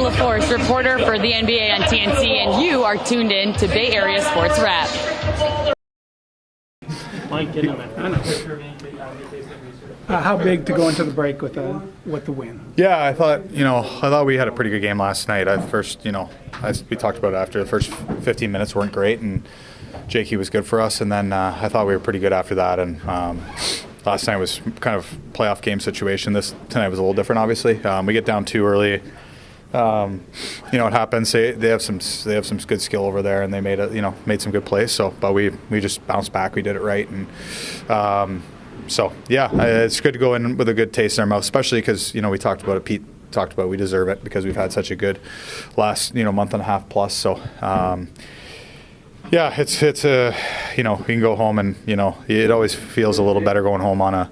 LaForce, reporter for the NBA on TNC, and you are tuned in to Bay Area Sports Wrap. How big to go into the break with the win? Yeah, I thought we had a pretty good game last night. We talked about it after the first 15 minutes weren't great, and Jakey was good for us, and then I thought we were pretty good after that. And last night was kind of playoff game situation. Tonight was a little different, obviously. We get down too early. It happens. They have some good skill over there, and they made some good plays. But we just bounced back. We did it right, and it's good to go in with a good taste in our mouth, especially because we talked about it. Pete talked about we deserve it because we've had such a good last month and a half plus. So. It's we can go home and it always feels a little better going home on a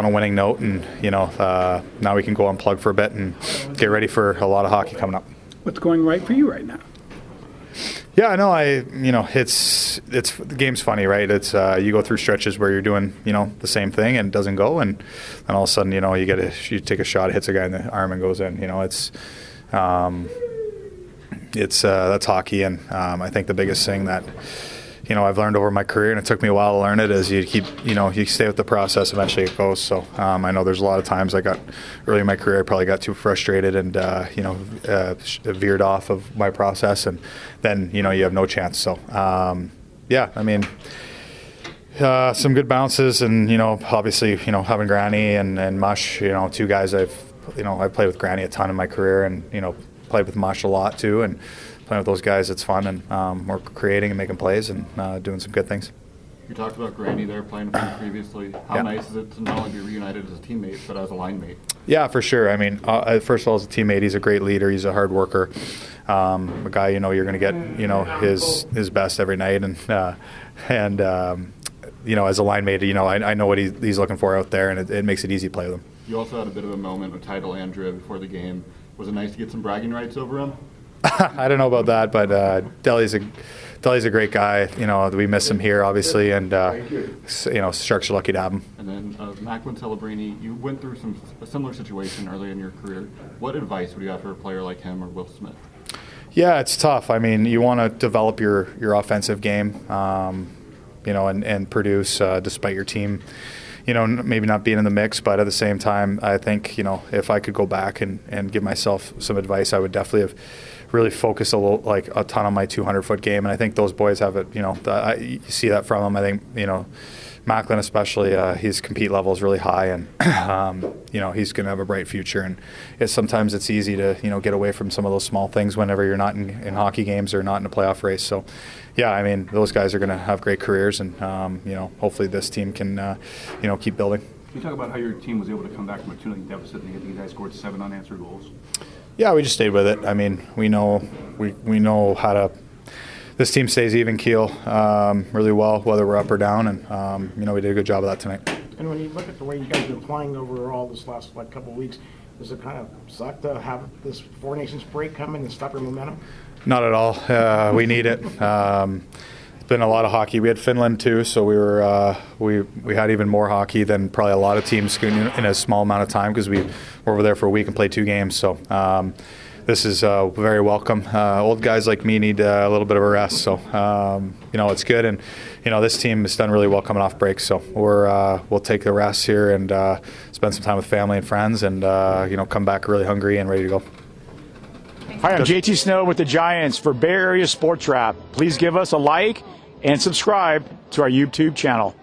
winning note, and now we can go unplug for a bit and get ready for a lot of hockey coming up. What's going right for you right now? Yeah, no, it's the game's funny, right? It's you go through stretches where you're doing the same thing and it doesn't go, and then all of a sudden you take a shot, it hits a guy in the arm and goes in. That's hockey, and I think the biggest thing that I've learned over my career, and it took me a while to learn it, is you keep you stay with the process. Eventually it goes. So I know there's a lot of times early in my career I probably got too frustrated and veered off of my process, and then you have no chance. So some good bounces, and obviously having Granny and Mush, two guys I've played with Granny a ton in my career, and played with Mush a lot too, and playing with those guys, it's fun, and we're creating and making plays and doing some good things. You talked about Granny there, playing with him previously. How nice is it to not only be reunited as a teammate, but as a line mate? Yeah, for sure. I mean, first of all, as a teammate, he's a great leader. He's a hard worker. A guy you're going to get his best every night, and as a line mate, I know what he's looking for out there, and it makes it easy to play with him. You also had a bit of a moment with Tidal Andrea before the game. Was it nice to get some bragging rights over him? I don't know about that, but Deli's a great guy. We miss him here, obviously, and Sharks are lucky to have him. And then Macklin Celebrini, you went through a similar situation early in your career. What advice would you have for a player like him or Will Smith? Yeah, it's tough. I mean, you want to develop your offensive game, and produce despite your team. Maybe not being in the mix, but at the same time, I think, if I could go back and give myself some advice, I would definitely have really focused a ton on my 200-foot game. And I think those boys have it, you see that from them. I think, Macklin especially, his compete level is really high, and, he's going to have a bright future. And sometimes it's easy to, get away from some of those small things whenever you're not in hockey games or not in a playoff race. So, yeah, I mean, those guys are going to have great careers, and, hopefully this team can, keep building. Can you talk about how your team was able to come back from a 2-0 deficit, and you guys scored 7 unanswered goals? Yeah, we just stayed with it. I mean, we know how to. This team stays even keel really well, whether we're up or down, and we did a good job of that tonight. And when you look at the way you guys have been playing overall this last couple of weeks, does it kind of suck to have this Four Nations break come in and stop your momentum? Not at all. We need it. It's been a lot of hockey. We had Finland too, so we were we had even more hockey than probably a lot of teams in a small amount of time, because we were over there for a week and played 2 games. So. This is very welcome. Old guys like me need a little bit of a rest, so it's good. And this team has done really well coming off break, so we'll take the rest here and spend some time with family and friends, and come back really hungry and ready to go. Hi, I'm JT Snow with the Giants for Bay Area Sports Wrap. Please give us a like and subscribe to our YouTube channel.